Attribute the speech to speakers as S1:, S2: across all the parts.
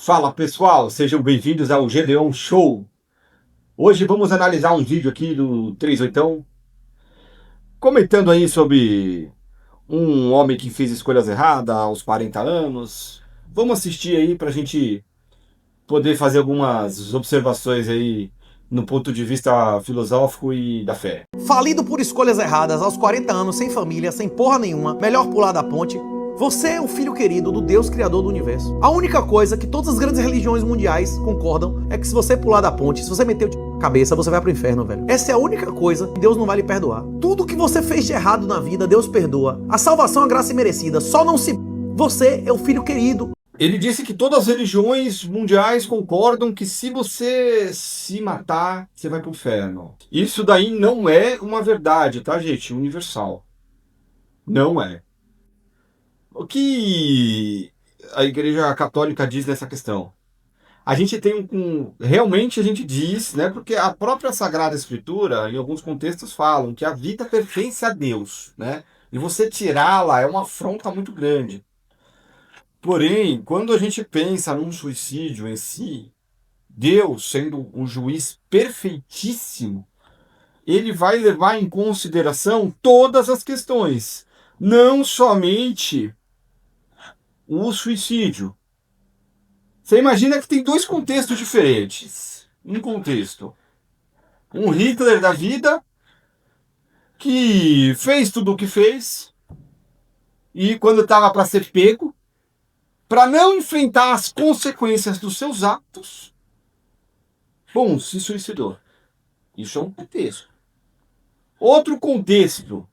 S1: Fala pessoal, sejam bem-vindos ao Gedeon Show. Hoje vamos analisar um vídeo aqui do 38, comentando aí sobre um homem que fez escolhas erradas aos 40 anos. Vamos assistir aí pra gente poder fazer algumas observações aí no ponto de vista filosófico e da fé.
S2: Falido por escolhas erradas, aos 40 anos, sem família, sem porra nenhuma, melhor pular da ponte. Você é o filho querido do Deus Criador do Universo. A única coisa que todas as grandes religiões mundiais concordam é que se você pular da ponte, se você meter a cabeça, você vai pro inferno, velho. Essa é a única coisa que Deus não vai lhe perdoar. Tudo que você fez de errado na vida, Deus perdoa. A salvação é graça imerecida, só não se... Você é o filho querido.
S1: Ele disse que todas as religiões mundiais concordam que se você se matar, você vai pro inferno. Isso daí não é uma verdade, tá, gente? Universal. Não é. O que a Igreja Católica diz nessa questão? A gente tem realmente a gente diz, né? Porque a própria Sagrada Escritura, em alguns contextos, falam que a vida pertence a Deus, né? E você tirá-la é uma afronta muito grande. Porém, quando a gente pensa num suicídio em si, Deus, sendo um juiz perfeitíssimo, ele vai levar em consideração todas as questões, não somente o suicídio. Você imagina que tem dois contextos diferentes. Um contexto, um Hitler da vida, que fez tudo o que fez, e quando estava para ser pego, para não enfrentar as consequências dos seus atos, bom, se suicidou. Isso é um contexto. Outro contexto,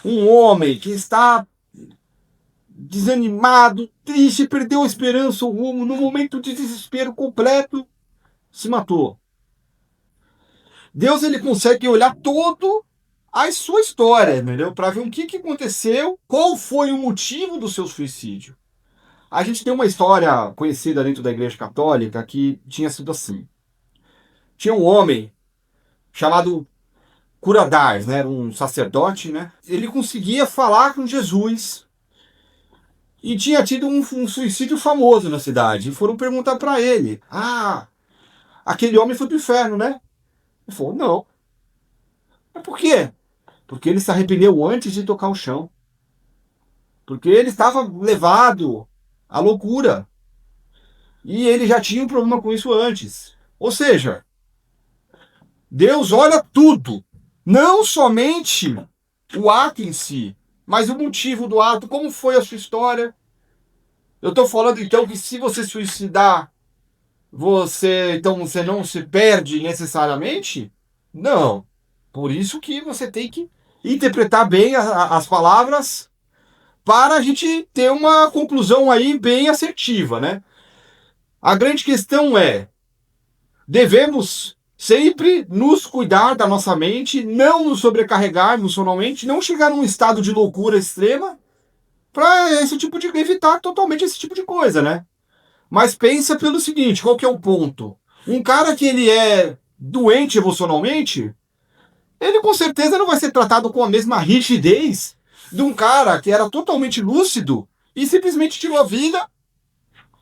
S1: um homem que está desanimado, triste, perdeu a esperança, o rumo, no momento de desespero completo, se matou. Deus ele consegue olhar todo a sua história, entendeu? Para ver o que aconteceu, qual foi o motivo do seu suicídio. A gente tem uma história conhecida dentro da Igreja Católica que tinha sido assim. Tinha um homem chamado Curadars, né? Era um sacerdote, né? Ele conseguia falar com Jesus e tinha tido um suicídio famoso na cidade. E foram perguntar para ele: Ah, aquele homem foi pro inferno, né? Ele falou: Não. Mas por quê? Porque ele se arrependeu antes de tocar o chão. Porque ele estava levado à loucura. E ele já tinha um problema com isso antes. Ou seja, Deus olha tudo. Não somente o ato em si, mas o motivo do ato, como foi a sua história. Eu estou falando então que se você suicidar, você não se perde necessariamente? Não. Por isso que você tem que interpretar bem as palavras para a gente ter uma conclusão aí bem assertiva, né? A grande questão é, devemos sempre nos cuidar da nossa mente, não nos sobrecarregar emocionalmente, não chegar num estado de loucura extrema para evitar totalmente esse tipo de coisa, né? Mas pensa pelo seguinte, qual que é o ponto? Um cara que ele é doente emocionalmente, ele com certeza não vai ser tratado com a mesma rigidez de um cara que era totalmente lúcido e simplesmente tirou a vida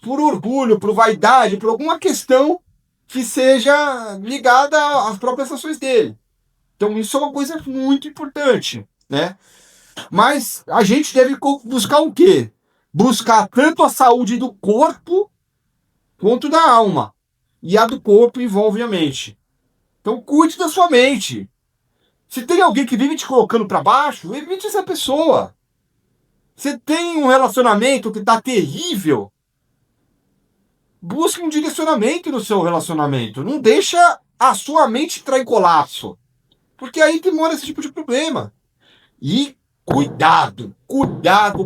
S1: por orgulho, por vaidade, por alguma questão que seja ligada às próprias ações dele. Então isso é uma coisa muito importante, né? Mas a gente deve buscar o quê? Buscar tanto a saúde do corpo quanto da alma. E a do corpo envolve a mente. Então cuide da sua mente. Se tem alguém que vive te colocando para baixo, evite essa pessoa. Você tem um relacionamento que está terrível, busque um direcionamento no seu relacionamento. Não deixa a sua mente entrar em colapso. Porque aí que mora esse tipo de problema. E cuidado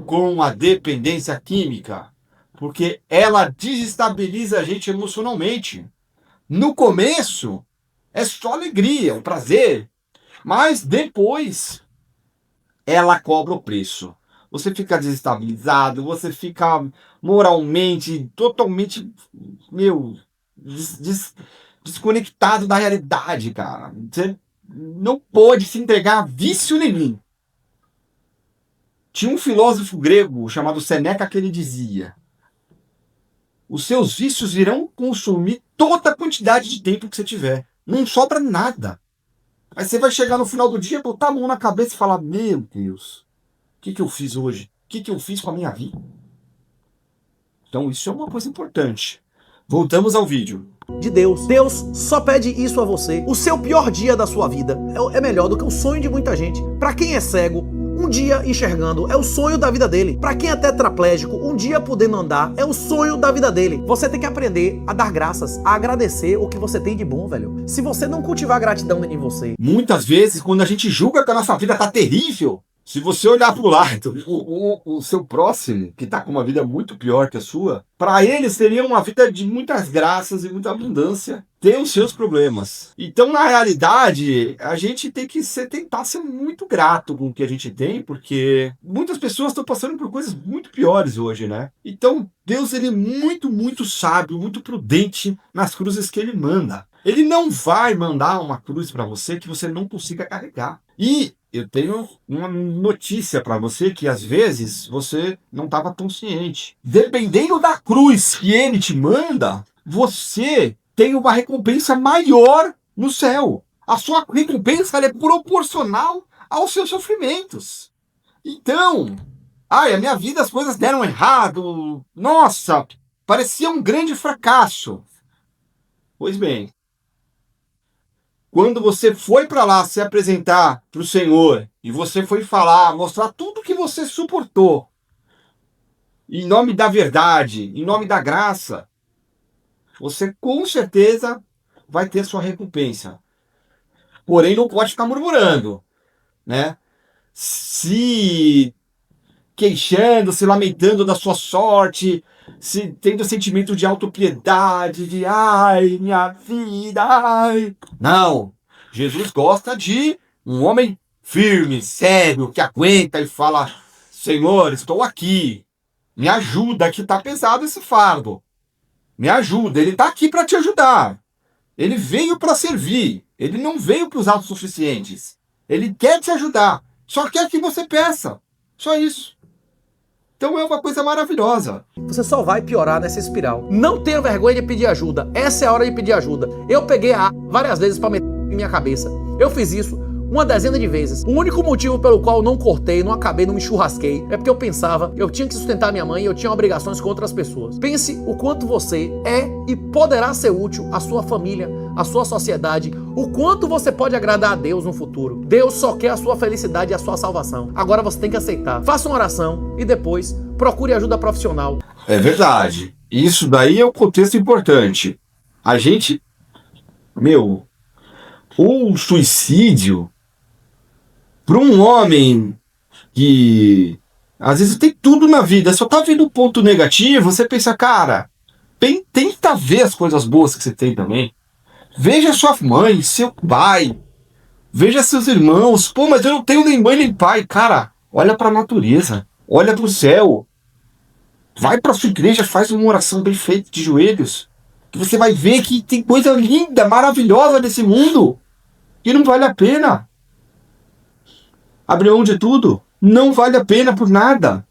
S1: com a dependência química. Porque ela desestabiliza a gente emocionalmente. No começo, é só alegria, um prazer. Mas depois, ela cobra o preço. Você fica desestabilizado, você fica moralmente, totalmente, meu, desconectado da realidade, cara. Você não pode se entregar a vício nenhum. Tinha um filósofo grego chamado Seneca que ele dizia: os seus vícios irão consumir toda a quantidade de tempo que você tiver. Não sobra nada. Aí você vai chegar no final do dia, botar a mão na cabeça e falar, meu Deus, o que eu fiz hoje? O que eu fiz com a minha vida? Então isso é uma coisa importante. Voltamos ao vídeo.
S2: De Deus. Deus só pede isso a você. O seu pior dia da sua vida é melhor do que o sonho de muita gente. Para quem é cego, um dia enxergando é o sonho da vida dele. Para quem é tetraplégico, um dia podendo andar é o sonho da vida dele. Você tem que aprender a dar graças, a agradecer o que você tem de bom, velho. Se você não cultivar gratidão em você...
S1: Muitas vezes, quando a gente julga que a nossa vida tá terrível, se você olhar pro lado, o seu próximo, que tá com uma vida muito pior que a sua, para eles seria uma vida de muitas graças e muita abundância, tem os seus problemas. Então, na realidade, a gente tem que tentar ser muito grato com o que a gente tem, porque muitas pessoas estão passando por coisas muito piores hoje, né? Então, Deus, ele é muito, muito sábio, muito prudente nas cruzes que ele manda. Ele não vai mandar uma cruz para você que você não consiga carregar. E eu tenho uma notícia para você que às vezes você não estava tão ciente. Dependendo da cruz que ele te manda, você tem uma recompensa maior no céu. A sua recompensa ela é proporcional aos seus sofrimentos. Então, a minha vida as coisas deram errado. Nossa, parecia um grande fracasso. Pois bem, quando você foi para lá se apresentar para o Senhor e você foi falar, mostrar tudo que você suportou, em nome da verdade, em nome da graça, você com certeza vai ter sua recompensa. Porém, não pode ficar murmurando, né? Se queixando, se lamentando da sua sorte, se tendo sentimento de autopiedade, de ai, minha vida, ai. Não, Jesus gosta de um homem firme, sério, que aguenta e fala, Senhor, estou aqui, me ajuda, que está pesado esse fardo, me ajuda, ele está aqui para te ajudar, ele veio para servir, ele não veio para os autossuficientes, ele quer te ajudar, só quer que você peça, só isso. Então é uma coisa maravilhosa.
S2: Você só vai piorar nessa espiral. Não tenha vergonha de pedir ajuda. Essa é a hora de pedir ajuda. Eu peguei a várias vezes para meter em minha cabeça. Eu fiz isso uma dezena de vezes. O único motivo pelo qual eu não cortei, não acabei, não me churrasquei, é porque eu pensava, eu tinha que sustentar minha mãe e eu tinha obrigações com outras pessoas. Pense o quanto você é e poderá ser útil à sua família, à sua sociedade, o quanto você pode agradar a Deus no futuro. Deus só quer a sua felicidade e a sua salvação. Agora você tem que aceitar. Faça uma oração e depois procure ajuda profissional.
S1: É verdade. Isso daí é um contexto importante. A gente, o suicídio para um homem que às vezes tem tudo na vida, só tá vendo um ponto negativo, você pensa, cara, tenta ver as coisas boas que você tem também. Veja sua mãe, seu pai, veja seus irmãos. Pô, mas eu não tenho nem mãe nem pai. Cara, olha para a natureza, olha para o céu. Vai para sua igreja, faz uma oração bem feita de joelhos, que você vai ver que tem coisa linda, maravilhosa nesse mundo, e não vale a pena. Abrir mão de tudo não vale a pena por nada.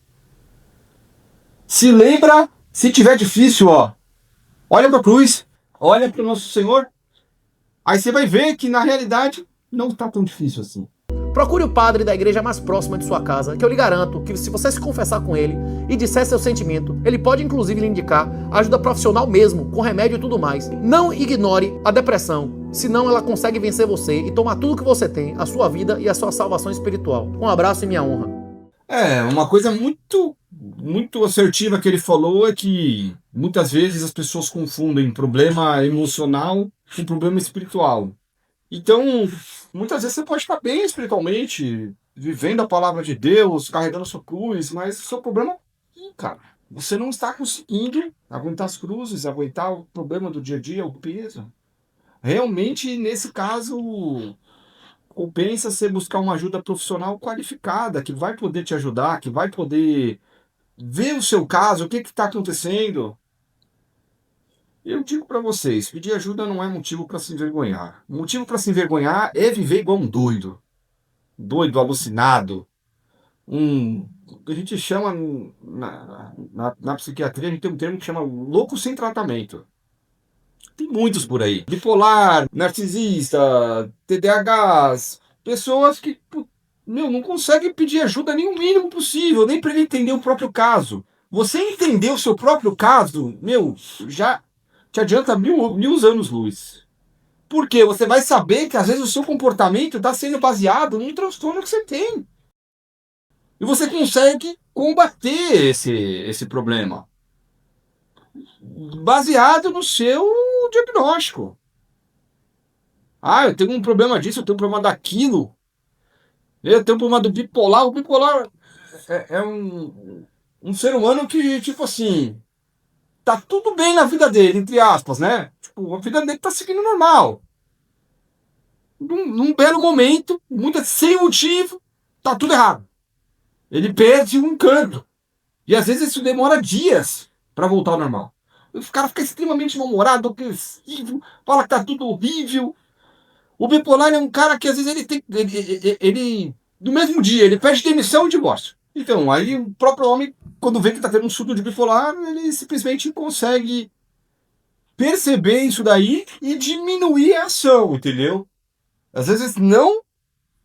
S1: Se lembra, se tiver difícil, olha para a cruz, olha para o nosso Senhor. Aí você vai ver que na realidade não está tão difícil assim.
S2: Procure o padre da igreja mais próxima de sua casa, que eu lhe garanto que se você se confessar com ele e disser seu sentimento, ele pode inclusive lhe indicar ajuda profissional mesmo, com remédio e tudo mais. Não ignore a depressão, senão ela consegue vencer você e tomar tudo que você tem, a sua vida e a sua salvação espiritual. Um abraço e minha honra.
S1: Uma coisa muito assertiva que ele falou é que muitas vezes as pessoas confundem problema emocional com problema espiritual. Então, muitas vezes você pode estar bem espiritualmente, vivendo a palavra de Deus, carregando a sua cruz, mas o seu problema, cara, você não está conseguindo aguentar as cruzes, aguentar o problema do dia a dia, o peso. Realmente, nesse caso, compensa você buscar uma ajuda profissional qualificada, que vai poder te ajudar, que vai poder ver o seu caso, o que está acontecendo. Eu digo para vocês, pedir ajuda não é motivo para se envergonhar. O motivo para se envergonhar é viver igual um doido. Doido, alucinado. O que a gente chama, na psiquiatria, a gente tem um termo que chama louco sem tratamento. Tem muitos por aí. Bipolar, narcisista, TDAHs, pessoas que, não conseguem pedir ajuda nem o mínimo possível, nem para ele entender o próprio caso. Você entender o seu próprio caso, já te adianta mil anos-luz. Porque você vai saber que às vezes o seu comportamento está sendo baseado num transtorno que você tem. E você consegue combater esse problema baseado no seu diagnóstico. Ah, eu tenho um problema disso, eu tenho um problema daquilo. Eu tenho um problema do bipolar. O bipolar é um ser humano que, tipo assim, tá tudo bem na vida dele, entre aspas, né? Tipo, a vida dele tá seguindo normal. Num belo momento, sem motivo, tá tudo errado. Ele perde um encanto. E às vezes isso demora dias para voltar ao normal. O cara fica extremamente mal-humorado, agressivo, fala que tá tudo horrível. O bipolar é um cara que às vezes ele tem. No mesmo dia, ele pede demissão e divórcio. Então, aí o próprio homem, quando vê que tá tendo um surto de bipolar, ele simplesmente consegue perceber isso daí e diminuir a ação, entendeu? Às vezes não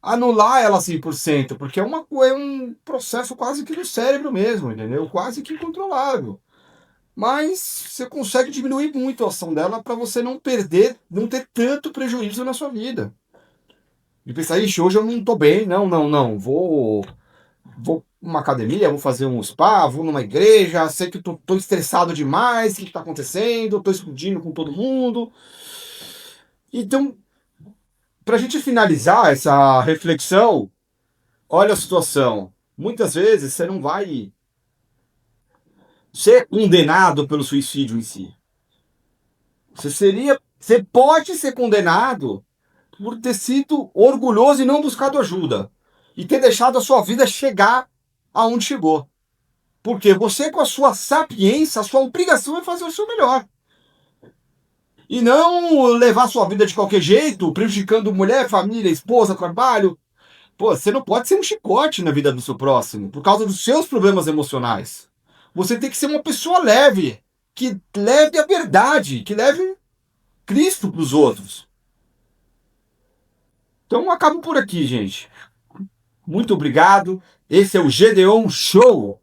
S1: anular ela 100%, porque é um processo quase que do cérebro mesmo, entendeu? Quase que incontrolável. Mas você consegue diminuir muito a ação dela para você não perder, não ter tanto prejuízo na sua vida. E pensar, ixi, hoje eu não tô bem, não, vou numa academia, vou fazer um spa, vou numa igreja, sei que tô estressado demais, o que tá acontecendo, tô explodindo com todo mundo. Então, pra gente finalizar essa reflexão, olha a situação. Muitas vezes você não vai ser condenado pelo suicídio em si. Você pode ser condenado por ter sido orgulhoso e não buscado ajuda. E ter deixado a sua vida chegar aonde chegou. Porque você, com a sua sapiência, a sua obrigação é fazer o seu melhor. E não levar a sua vida de qualquer jeito, prejudicando mulher, família, esposa, trabalho. Pô, você não pode ser um chicote na vida do seu próximo, por causa dos seus problemas emocionais. Você tem que ser uma pessoa leve, que leve a verdade, que leve Cristo para os outros. Então, eu acabo por aqui, gente. Muito obrigado. Esse é o Gedeon Show.